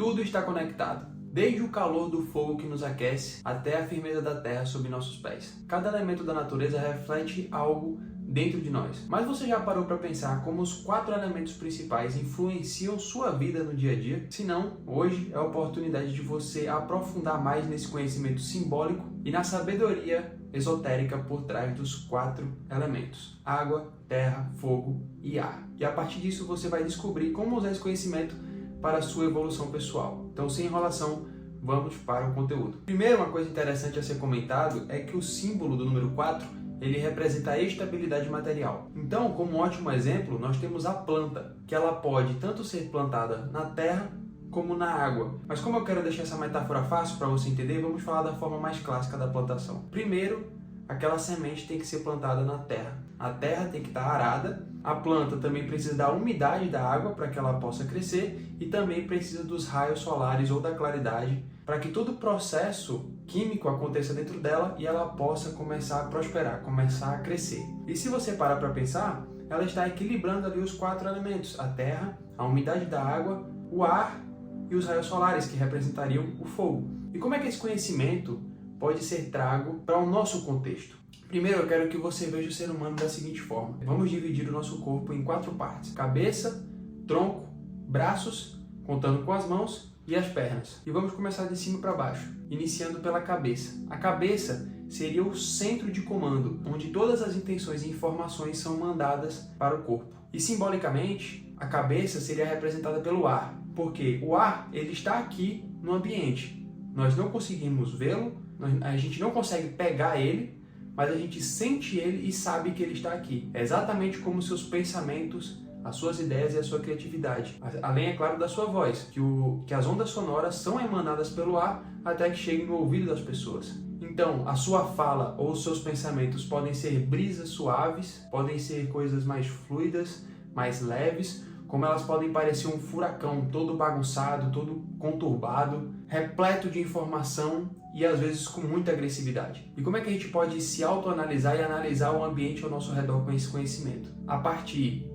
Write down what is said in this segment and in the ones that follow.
Tudo está conectado, desde o calor do fogo que nos aquece até a firmeza da terra sob nossos pés. Cada elemento da natureza reflete algo dentro de nós. Mas você já parou para pensar como os 4 elementos principais influenciam sua vida no dia a dia? Se não, hoje é a oportunidade de você aprofundar mais nesse conhecimento simbólico e na sabedoria esotérica por trás dos 4 elementos: água, terra, fogo e ar. E a partir disso você vai descobrir como usar esse conhecimento para a sua evolução pessoal. Então, sem enrolação, vamos para o conteúdo. Primeiro, uma coisa interessante a ser comentado é que o símbolo do número 4 ele representa a estabilidade material. Então, como um ótimo exemplo, nós temos a planta, que ela pode tanto ser plantada na terra como na água. Mas como eu quero deixar essa metáfora fácil para você entender, vamos falar da forma mais clássica da plantação. Primeiro, aquela semente tem que ser plantada na terra. A terra tem que estar arada, a planta também precisa da umidade da água para que ela possa crescer e também precisa dos raios solares ou da claridade para que todo o processo químico aconteça dentro dela e ela possa começar a prosperar, começar a crescer. E se você parar para pensar, ela está equilibrando ali os 4 elementos: a terra, a umidade da água, o ar e os raios solares, que representariam o fogo. E como é que esse conhecimento pode ser trago para o nosso contexto? Primeiro, eu quero que você veja o ser humano da seguinte forma. Vamos dividir o nosso corpo em 4 partes: cabeça, tronco, braços, contando com as mãos, e as pernas. E vamos começar de cima para baixo, iniciando pela cabeça. A cabeça seria o centro de comando, onde todas as intenções e informações são mandadas para o corpo. E simbolicamente, a cabeça seria representada pelo ar, porque o ar ele está aqui no ambiente. Nós não conseguimos vê-lo, a gente não consegue pegar ele, mas a gente sente ele e sabe que ele está aqui. É exatamente como seus pensamentos, as suas ideias e a sua criatividade. Além, é claro, da sua voz, que as ondas sonoras são emanadas pelo ar até que cheguem no ouvido das pessoas. Então, a sua fala ou os seus pensamentos podem ser brisas suaves, podem ser coisas mais fluidas, mais leves, como elas podem parecer um furacão todo bagunçado, todo conturbado, repleto de informação e às vezes com muita agressividade. E como é que a gente pode se autoanalisar e analisar o ambiente ao nosso redor com esse conhecimento? A partir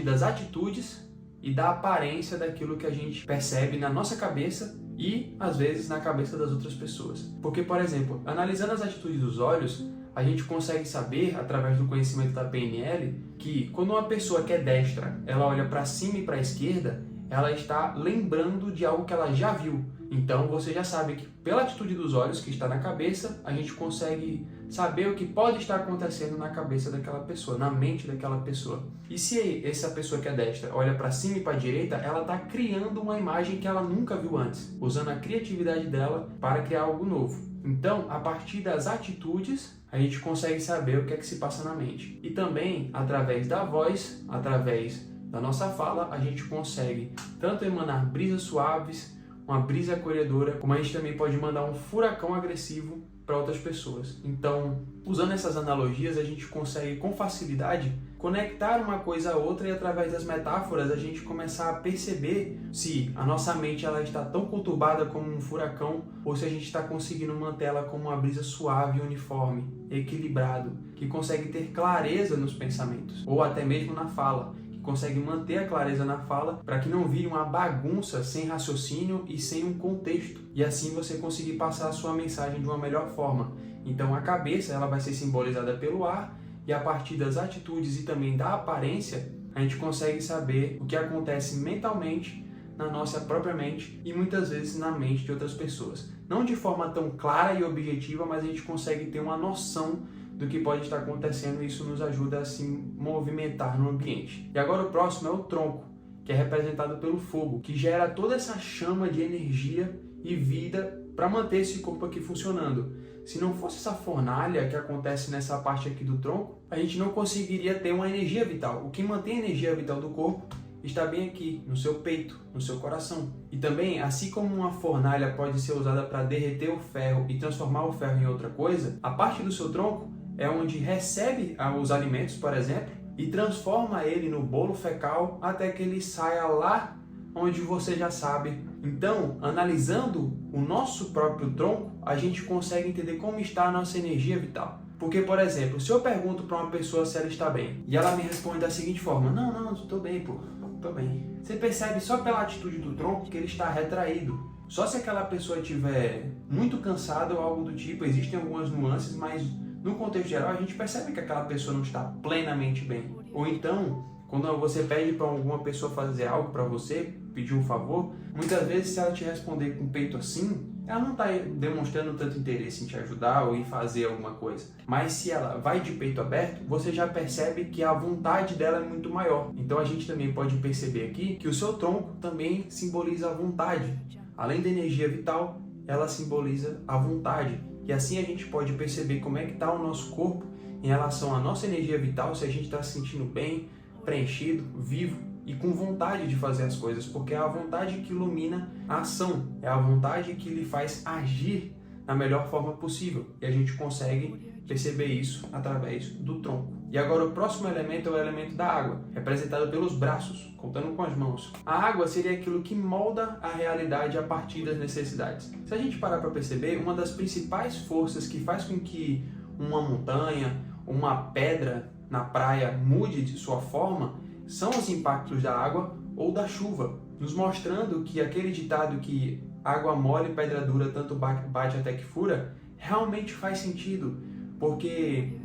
das atitudes e da aparência daquilo que a gente percebe na nossa cabeça e, às vezes, na cabeça das outras pessoas. Porque, por exemplo, analisando as atitudes dos olhos, a gente consegue saber, através do conhecimento da PNL, que quando uma pessoa que é destra, ela olha para cima e para a esquerda, ela está lembrando de algo que ela já viu. Então, você já sabe que pela atitude dos olhos que está na cabeça, a gente consegue saber o que pode estar acontecendo na cabeça daquela pessoa, na mente daquela pessoa. E se essa pessoa que é destra olha para cima e para a direita, ela está criando uma imagem que ela nunca viu antes, usando a criatividade dela para criar algo novo. Então, a partir das atitudes, a gente consegue saber o que é que se passa na mente. E também, através da voz, através da nossa fala, a gente consegue tanto emanar brisas suaves, uma brisa acolhedora, como a gente também pode mandar um furacão agressivo para outras pessoas. Então, usando essas analogias, a gente consegue com facilidade conectar uma coisa a outra e através das metáforas a gente começar a perceber se a nossa mente ela está tão conturbada como um furacão ou se a gente está conseguindo manter ela como uma brisa suave e uniforme, equilibrado, que consegue ter clareza nos pensamentos ou até mesmo na fala, consegue manter a clareza na fala para que não vire uma bagunça sem raciocínio e sem um contexto, e assim você conseguir passar a sua mensagem de uma melhor forma. Então a cabeça ela vai ser simbolizada pelo ar e a partir das atitudes e também da aparência a gente consegue saber o que acontece mentalmente na nossa própria mente e muitas vezes na mente de outras pessoas. Não de forma tão clara e objetiva, mas a gente consegue ter uma noção do que pode estar acontecendo e isso nos ajuda a se movimentar no ambiente. E agora o próximo é o tronco, que é representado pelo fogo, que gera toda essa chama de energia e vida para manter esse corpo aqui funcionando. Se não fosse essa fornalha que acontece nessa parte aqui do tronco, a gente não conseguiria ter uma energia vital. O que mantém a energia vital do corpo está bem aqui, no seu peito, no seu coração. E também, assim como uma fornalha pode ser usada para derreter o ferro e transformar o ferro em outra coisa, a parte do seu tronco é onde recebe os alimentos, por exemplo, e transforma ele no bolo fecal até que ele saia lá onde você já sabe. Então, analisando o nosso próprio tronco, a gente consegue entender como está a nossa energia vital. Porque, por exemplo, se eu pergunto para uma pessoa se ela está bem, e ela me responde da seguinte forma: não, estou bem, pô. também. Você percebe só pela atitude do tronco que ele está retraído. Só se aquela pessoa estiver muito cansada ou algo do tipo, existem algumas nuances, mas no contexto geral a gente percebe que aquela pessoa não está plenamente bem. Ou então, quando você pede para alguma pessoa fazer algo para você, pedir um favor, muitas vezes se ela te responder com o peito assim, ela não está demonstrando tanto interesse em te ajudar ou em fazer alguma coisa. Mas se ela vai de peito aberto, você já percebe que a vontade dela é muito maior. Então a gente também pode perceber aqui que o seu tronco também simboliza a vontade. Além da energia vital, ela simboliza a vontade. E assim a gente pode perceber como é que está o nosso corpo em relação à nossa energia vital, se a gente está se sentindo bem, preenchido, vivo e com vontade de fazer as coisas, porque é a vontade que ilumina a ação, é a vontade que lhe faz agir da melhor forma possível. E a gente consegue perceber isso através do tronco. E agora o próximo elemento é o elemento da água, representado pelos braços, contando com as mãos. A água seria aquilo que molda a realidade a partir das necessidades. Se a gente parar para perceber, uma das principais forças que faz com que uma montanha, uma pedra na praia mude de sua forma, são os impactos da água ou da chuva, nos mostrando que aquele ditado que água mole, pedra dura, tanto bate até que fura, realmente faz sentido, porque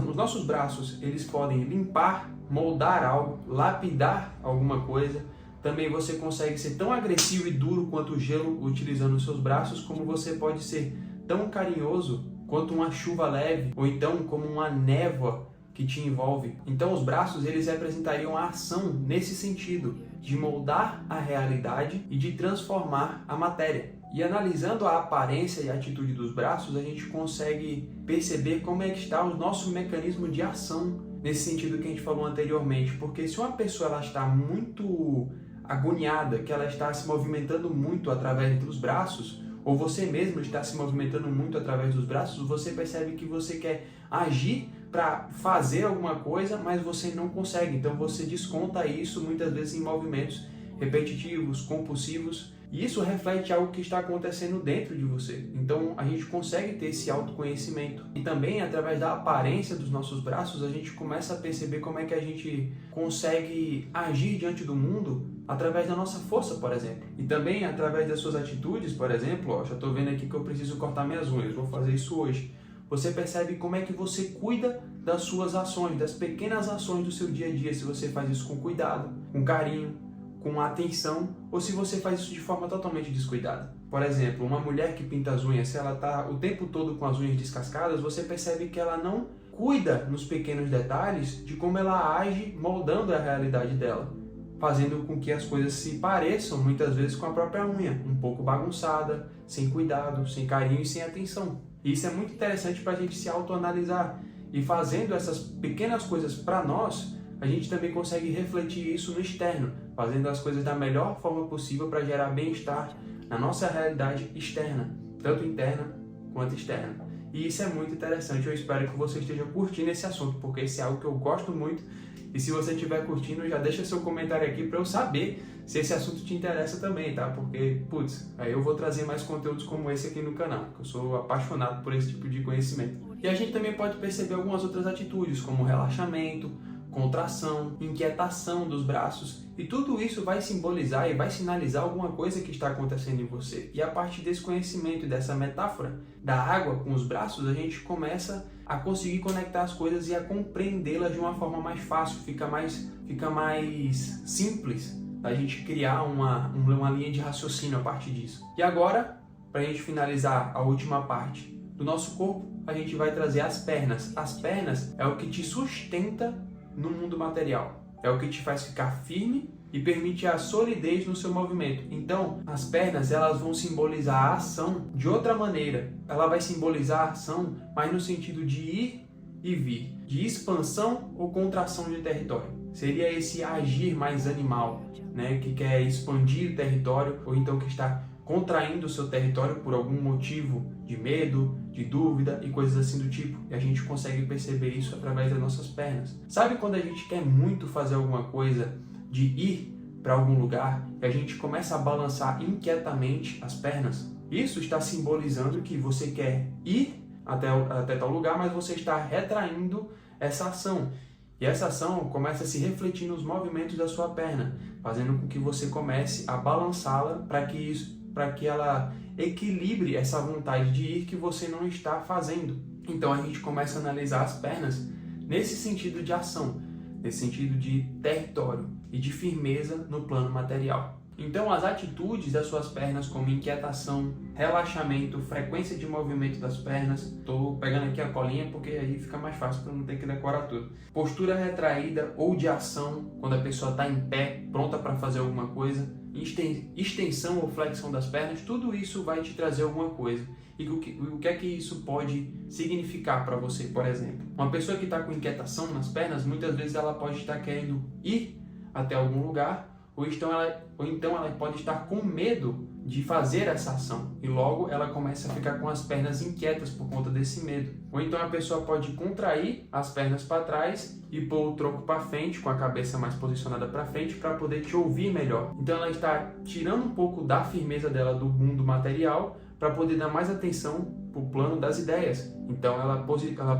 os nossos braços, eles podem limpar, moldar algo, lapidar alguma coisa. Também você consegue ser tão agressivo e duro quanto o gelo utilizando os seus braços, como você pode ser tão carinhoso quanto uma chuva leve, ou então como uma névoa que te envolve. Então os braços, eles representariam a ação nesse sentido, de moldar a realidade e de transformar a matéria. E analisando a aparência e a atitude dos braços, a gente consegue perceber como é que está o nosso mecanismo de ação nesse sentido que a gente falou anteriormente. Porque se uma pessoa ela está muito agoniada, que ela está se movimentando muito através dos braços, ou você mesmo está se movimentando muito através dos braços, você percebe que você quer agir para fazer alguma coisa, mas você não consegue. Então você desconta isso muitas vezes em movimentos repetitivos, compulsivos, e isso reflete algo que está acontecendo dentro de você. Então a gente consegue ter esse autoconhecimento. E também através da aparência dos nossos braços, a gente começa a perceber como é que a gente consegue agir diante do mundo através da nossa força, por exemplo. E também através das suas atitudes, por exemplo, já estou vendo aqui que eu preciso cortar minhas unhas, vou fazer isso hoje. Você percebe como é que você cuida das suas ações, das pequenas ações do seu dia a dia, se você faz isso com cuidado, com carinho, com atenção, ou se você faz isso de forma totalmente descuidada. Por exemplo, uma mulher que pinta as unhas, se ela está o tempo todo com as unhas descascadas, você percebe que ela não cuida nos pequenos detalhes de como ela age moldando a realidade dela, fazendo com que as coisas se pareçam muitas vezes com a própria unha, um pouco bagunçada, sem cuidado, sem carinho e sem atenção. E isso é muito interessante para a gente se autoanalisar. E fazendo essas pequenas coisas para nós, a gente também consegue refletir isso no externo, fazendo as coisas da melhor forma possível para gerar bem-estar na nossa realidade externa, tanto interna quanto externa. E isso é muito interessante, eu espero que você esteja curtindo esse assunto, porque esse é algo que eu gosto muito. E se você estiver curtindo, já deixa seu comentário aqui para eu saber se esse assunto te interessa também, tá? Porque, putz, aí eu vou trazer mais conteúdos como esse aqui no canal, que eu sou apaixonado por esse tipo de conhecimento. E a gente também pode perceber algumas outras atitudes, como relaxamento, contração, inquietação dos braços, e tudo isso vai simbolizar e vai sinalizar alguma coisa que está acontecendo em você. E a partir desse conhecimento e dessa metáfora da água com os braços, a gente começa a conseguir conectar as coisas e a compreendê-las de uma forma mais fácil, fica mais simples a gente criar uma linha de raciocínio a partir disso. E agora, para a gente finalizar a última parte do nosso corpo, a gente vai trazer as pernas. As pernas é o que te sustenta no mundo material, é o que te faz ficar firme e permite a solidez no seu movimento. Então, as pernas, elas vão simbolizar a ação de outra maneira. Ela vai simbolizar a ação, mas no sentido de ir e vir, de expansão ou contração de território. Seria esse agir mais animal, né, que quer expandir o território, ou então que está contraindo o seu território por algum motivo de medo, de dúvida e coisas assim do tipo. E a gente consegue perceber isso através das nossas pernas. Sabe quando a gente quer muito fazer alguma coisa, de ir para algum lugar, e a gente começa a balançar inquietamente as pernas? Isso está simbolizando que você quer ir até tal lugar, mas você está retraindo essa ação. E essa ação começa a se refletir nos movimentos da sua perna, fazendo com que você comece a balançá-la para que ela equilibre essa vontade de ir que você não está fazendo. Então a gente começa a analisar as pernas nesse sentido de ação, nesse sentido de território e de firmeza no plano material. Então as atitudes das suas pernas, como inquietação, relaxamento, frequência de movimento das pernas, estou pegando aqui a colinha porque aí fica mais fácil para não ter que decorar tudo. Postura retraída ou de ação, quando a pessoa está em pé, pronta para fazer alguma coisa, extensão ou flexão das pernas, tudo isso vai te trazer alguma coisa. E o que é que isso pode significar para você, por exemplo? Uma pessoa que está com inquietação nas pernas, muitas vezes ela pode estar querendo ir até algum lugar, ou então ela pode estar com medo de fazer essa ação e logo ela começa a ficar com as pernas inquietas por conta desse medo. Ou então a pessoa pode contrair as pernas para trás e pôr o tronco para frente, com a cabeça mais posicionada para frente, para poder te ouvir melhor. Então ela está tirando um pouco da firmeza dela do mundo material para poder dar mais atenção para o plano das ideias. Então ela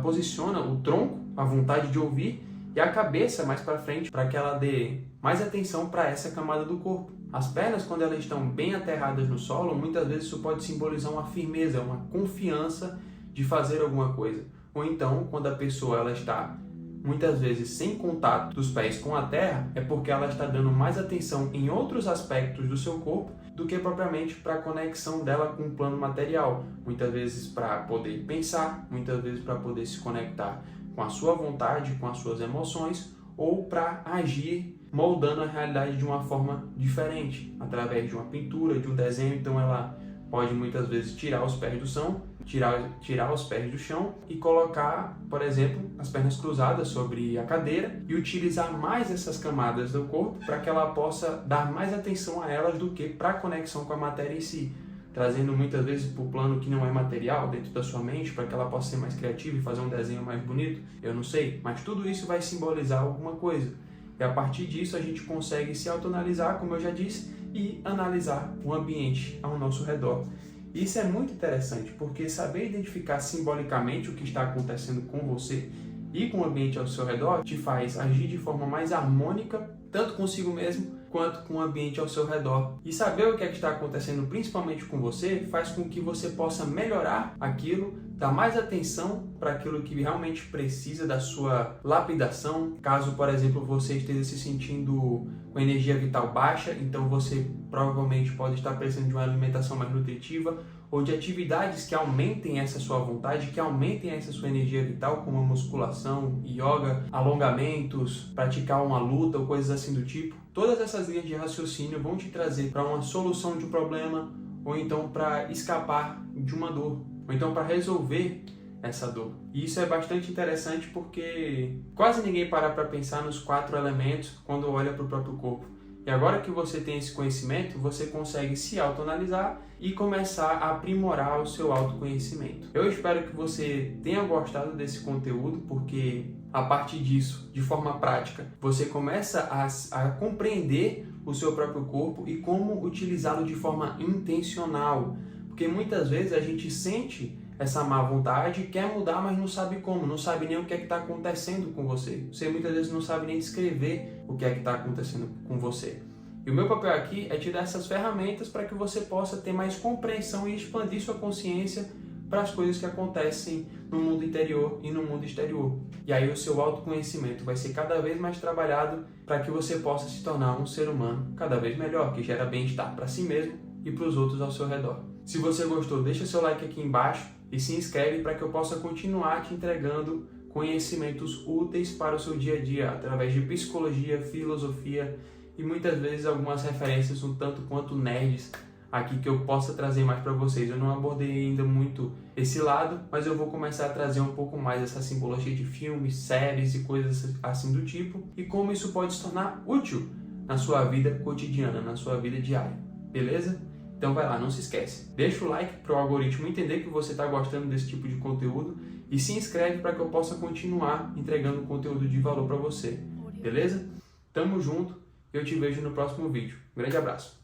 posiciona o tronco, a vontade de ouvir, e a cabeça mais para frente para que ela dê mais atenção para essa camada do corpo. As pernas, quando elas estão bem aterradas no solo, muitas vezes isso pode simbolizar uma firmeza, uma confiança de fazer alguma coisa. Ou então, quando a pessoa ela está muitas vezes sem contato dos pés com a terra, é porque ela está dando mais atenção em outros aspectos do seu corpo do que propriamente para a conexão dela com o plano material. Muitas vezes para poder pensar, muitas vezes para poder se conectar com a sua vontade, com as suas emoções, ou para agir moldando a realidade de uma forma diferente, através de uma pintura, de um desenho. Então ela pode muitas vezes tirar os pés do chão, tirar os pés do chão e colocar, por exemplo, as pernas cruzadas sobre a cadeira e utilizar mais essas camadas do corpo para que ela possa dar mais atenção a elas do que para a conexão com a matéria em si, trazendo muitas vezes para o plano que não é material dentro da sua mente, para que ela possa ser mais criativa e fazer um desenho mais bonito, eu não sei, mas tudo isso vai simbolizar alguma coisa. E a partir disso a gente consegue se autoanalisar, como eu já disse, e analisar o ambiente ao nosso redor. Isso é muito interessante, porque saber identificar simbolicamente o que está acontecendo com você e com o ambiente ao seu redor te faz agir de forma mais harmônica, tanto consigo mesmo, quanto com o ambiente ao seu redor. E saber o que é que está acontecendo principalmente com você faz com que você possa melhorar aquilo, dar mais atenção para aquilo que realmente precisa da sua lapidação. Caso, por exemplo, você esteja se sentindo com energia vital baixa, então você provavelmente pode estar precisando de uma alimentação mais nutritiva ou de atividades que aumentem essa sua vontade, que aumentem essa sua energia vital, como a musculação, yoga, alongamentos, praticar uma luta ou coisas assim do tipo. Todas essas linhas de raciocínio vão te trazer para uma solução de um problema, ou então para escapar de uma dor, ou então para resolver essa dor. E isso é bastante interessante porque quase ninguém para pensar nos 4 elementos quando olha para o próprio corpo. E agora que você tem esse conhecimento, você consegue se autoanalisar e começar a aprimorar o seu autoconhecimento. Eu espero que você tenha gostado desse conteúdo, porque a partir disso, de forma prática, você começa a compreender o seu próprio corpo e como utilizá-lo de forma intencional. Porque muitas vezes a gente sente essa má vontade, quer mudar, mas não sabe como, não sabe nem o que é que está acontecendo com você. Você muitas vezes não sabe nem descrever o que é que está acontecendo com você. E o meu papel aqui é te dar essas ferramentas para que você possa ter mais compreensão e expandir sua consciência para as coisas que acontecem no mundo interior e no mundo exterior. E aí o seu autoconhecimento vai ser cada vez mais trabalhado para que você possa se tornar um ser humano cada vez melhor, que gera bem-estar para si mesmo e para os outros ao seu redor. Se você gostou, deixa seu like aqui embaixo e se inscreve para que eu possa continuar te entregando conhecimentos úteis para o seu dia a dia, através de psicologia, filosofia e muitas vezes algumas referências um tanto quanto nerds aqui que eu possa trazer mais para vocês. Eu não abordei ainda muito esse lado, mas eu vou começar a trazer um pouco mais essa simbologia de filmes, séries e coisas assim do tipo, e como isso pode se tornar útil na sua vida cotidiana, na sua vida diária, beleza? Então vai lá, não se esquece, deixa o like para o algoritmo entender que você está gostando desse tipo de conteúdo e se inscreve para que eu possa continuar entregando conteúdo de valor para você, beleza? Tamo junto, eu te vejo no próximo vídeo. Grande abraço!